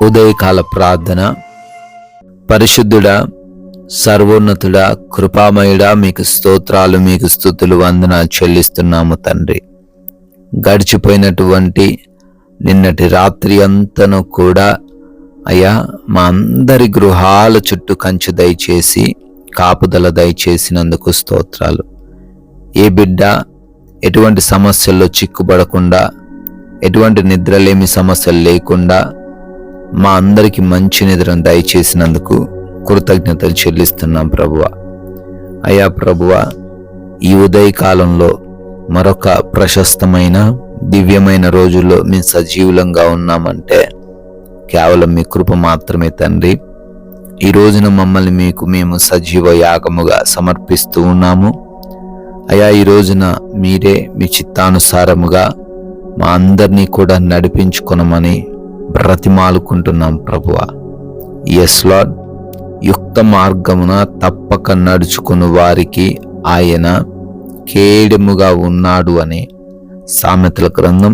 ఉదయకాల ప్రార్థన. పరిశుద్ధుడా, సర్వోన్నతుడా, కృపామయుడా, మీకు స్తోత్రాలు, మీకు స్తుతులు, వందనాలు చెల్లిస్తున్నాము తండ్రి. గడిచిపోయినటువంటి నిన్నటి రాత్రి అంతను కూడా అయ్యా మా అందరి గృహాల చుట్టూ కంచె దయచేసి కాపుదల దయచేసినందుకు స్తోత్రాలు. ఏ బిడ్డ ఎటువంటి సమస్యల్లో చిక్కుబడకుండా, ఎటువంటి నిద్రలేమి సమస్యలు లేకుండా మా అందరికి మంచి నిద్రను దయచేసినందుకు కృతజ్ఞతలు చెల్లిస్తున్నాం ప్రభువా. అయ్యా ప్రభువా, ఈ ఉదయకాలంలో మరొక ప్రశస్తమైన దివ్యమైన రోజుల్లో మేము సజీవులంగా ఉన్నామంటే కేవలం మీ కృప మాత్రమే తండ్రి. ఈ రోజున మమ్మల్ని మేము సజీవ యాగముగా సమర్పిస్తూ ఉన్నాము. అయ్యా, ఈ రోజున మీరే మీ చిత్తానుసారముగా మా అందరినీ కూడా నడిపించుకొనమని బ్రతిమాలుకుంటున్నాం ప్రభువా. ఎస్ లార్డ్, యుక్త మార్గమున తప్పక నడుచుకుని వారికి ఆయన కేడెముగా ఉన్నాడు అని సామెతల గ్రంథం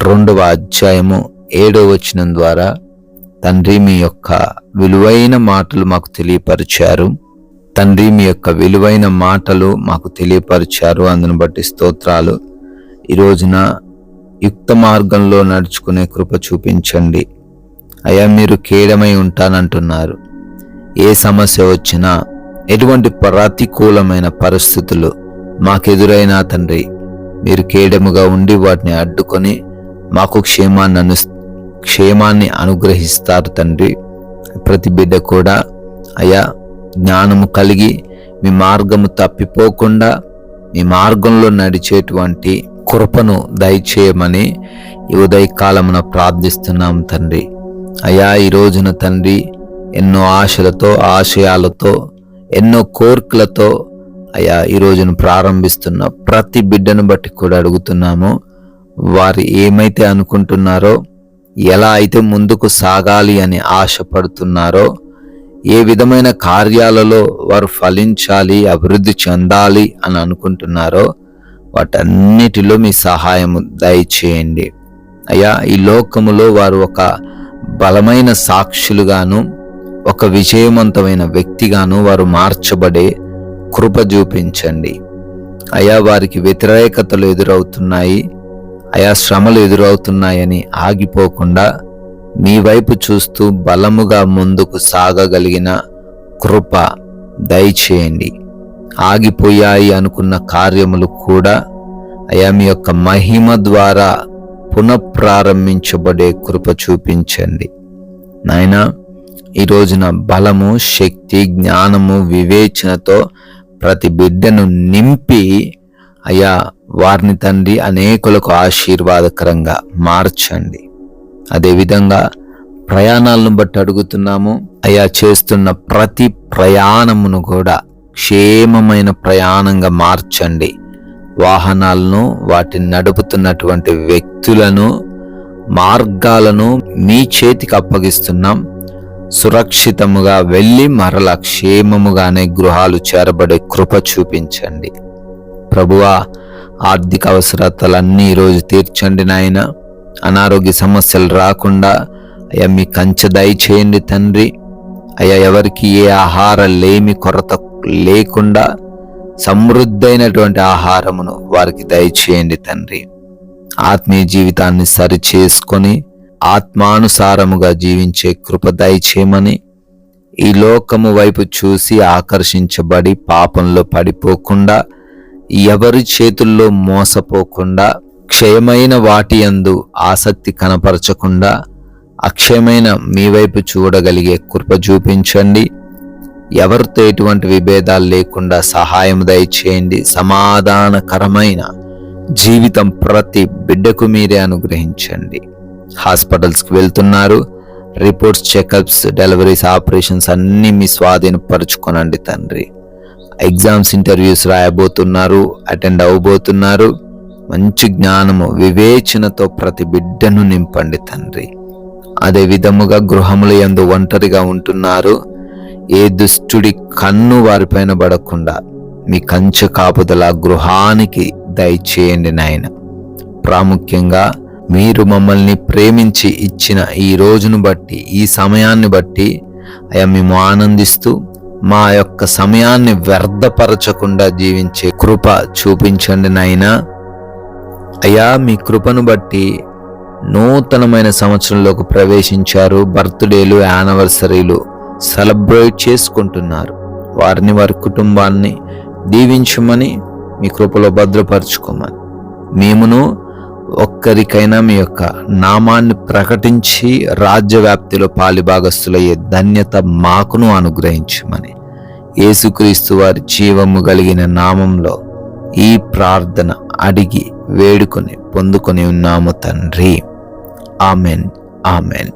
2వ అధ్యాయము 7వ వచనం ద్వారా తండ్రి మీ యొక్క విలువైన మాటలు మాకు తెలియపరిచారు. తండ్రి మీ యొక్క విలువైన మాటలు మాకు తెలియపరిచారు. అందును బట్టి స్తోత్రాలు. ఈ రోజున యుక్త మార్గంలో నడుచుకునే కృప చూపించండి. అయ్యా, మీరు కేడమై ఉంటానంటున్నారు. ఏ సమస్య వచ్చినా, ఎటువంటి ప్రతికూలమైన పరిస్థితులు మాకెదురైనా తండ్రి, మీరు కేడముగా ఉండి వాటిని అడ్డుకొని మాకు క్షేమాన్ని అనుగ్రహిస్తారు తండ్రి. ప్రతి బిడ్డ కూడా అయ్యా జ్ఞానము కలిగి మీ మార్గము తప్పిపోకుండా మీ మార్గంలో నడిచేటువంటి కృపను దయచేయమని ఈ ఉదయకాలమున ప్రార్థిస్తున్నాం తండ్రి. అయ్యా, ఈ రోజున తండ్రి ఎన్నో ఆశలతో, ఆశయాలతో, ఎన్నో కోరికలతో అయ్యా ఈ రోజును ప్రారంభిస్తున్న ప్రతి బిడ్డను బట్టి కూడా అడుగుతున్నాము. వారు ఏమైతే అనుకుంటున్నారో, ఎలా అయితే ముందుకు సాగాలి అని ఆశపడుతున్నారో, ఏ విధమైన కార్యాలలో వారు ఫలించాలి, అభివృద్ధి చెందాలి అని అనుకుంటున్నారో వాటన్నిటిలో మీ సహాయము దయచేయండి. అయ్యా, ఈ లోకములో వారు ఒక బలమైన సాక్షులుగాను, ఒక విజయవంతమైన వ్యక్తిగాను వారు మార్చబడే కృప చూపించండి. అయ్యా, వారికి వ్యతిరేకతలు ఎదురవుతున్నాయి, అయా శ్రమలు ఎదురవుతున్నాయని ఆగిపోకుండా మీ వైపు చూస్తూ బలముగా ముందుకు సాగగలిగిన కృప దయచేయండి. ఆగిపోయాయి అనుకున్న కార్యములు కూడా అయా మీ యొక్క మహిమ ద్వారా పునఃప్రారంభించబడే కృప చూపించండి. నాయనా, ఈ రోజున బలము, శక్తి, జ్ఞానము, వివేచనతో ప్రతి బిడ్డను నింపి అయా వారిని తండ్రి అనేకులకు ఆశీర్వాదకరంగా మార్చండి. అదేవిధంగా ప్రయాణాలను బట్టి అడుగుతున్నాము. అయా, చేస్తున్న ప్రతి ప్రయాణమును కూడా క్షేమమైన ప్రయాణంగా మార్చండి. వాహనాలను, వాటిని నడుపుతున్నటువంటి వ్యక్తులను, మార్గాలను మీ చేతికి అప్పగిస్తున్నాం. సురక్షితముగా వెళ్ళి మరల క్షేమముగానే గృహాలు చేరబడే కృప చూపించండి ప్రభువా. ఆర్థిక అవసరతలన్నీ ఈరోజు తీర్చండి నాయన. అనారోగ్య సమస్యలు రాకుండా అయ్యా మీ కంచె దయచేయండి తండ్రి. అయ్యా, ఎవరికి ఏ ఆహార లేమి కొరత లేకుండా సమృద్ధైనటువంటి ఆహారమును వారికి దయచేయండి తండ్రి. ఆత్మీయ జీవితాన్ని సరిచేసుకొని ఆత్మానుసారముగా జీవించే కృప దయచేయమని, ఈ లోకము వైపు చూసి ఆకర్షించబడి పాపంలో పడిపోకుండా, ఎవరి చేతుల్లో మోసపోకుండా, క్షయమైన వాటి యందు ఆసక్తి కనపరచకుండా అక్షయమైన మీ వైపు చూడగలిగే కృప చూపించండి. ఎవరితో ఎటువంటి విభేదాలు లేకుండా సహాయం దయచేయండి. సమాధానకరమైన జీవితం ప్రతి బిడ్డకు మీరే అనుగ్రహించండి. హాస్పిటల్స్కి వెళ్తున్నారు, రిపోర్ట్స్, చెకప్స్, డెలివరీస్, ఆపరేషన్స్ అన్నీ మీ స్వాధీనపరుచుకోనండి తండ్రి. ఎగ్జామ్స్, ఇంటర్వ్యూస్ రాయబోతున్నారు, అటెండ్ అవ్వబోతున్నారు. మంచి జ్ఞానము, వివేచనతో ప్రతి బిడ్డను నింపండి తండ్రి. అదే విధముగా గృహముల యందు ఒంటరిగా ఉంటున్నారు, ఏ దుష్టుడి కన్ను వారిపైన పడకుండా మీ కంచె కాపుదల గృహానికి దయచేయండి నాయన. ప్రాముఖ్యంగా మీరు మమ్మల్ని ప్రేమించి ఇచ్చిన ఈ రోజును బట్టి, ఈ సమయాన్ని బట్టి అయ్యా మేము ఆనందిస్తూ మా యొక్క సమయాన్ని వ్యర్థపరచకుండా జీవించే కృప చూపించండి నాయనా. అయ్యా మీ కృపను బట్టి నూతనమైన సంవత్సరంలోకి ప్రవేశించారు. బర్త్డేలు, యానివర్సరీలు సెలబ్రేట్ చేసుకుంటున్నారు. వారిని, వారి కుటుంబాన్ని దీవించమని, మీ కృపలో భద్రపరచుకోమని, మేమును ఒక్కరికైనా మీ యొక్క నామాన్ని ప్రకటించి రాజ్యవ్యాప్తిలో పాలిభాగస్తులయ్యే ధన్యత మాకును అనుగ్రహించమని యేసుక్రీస్తు వారి జీవము కలిగిన నామంలో ఈ ప్రార్థన అడిగి వేడుకొని పొందుకొని ఉన్నాము తండ్రి. Amen, amen.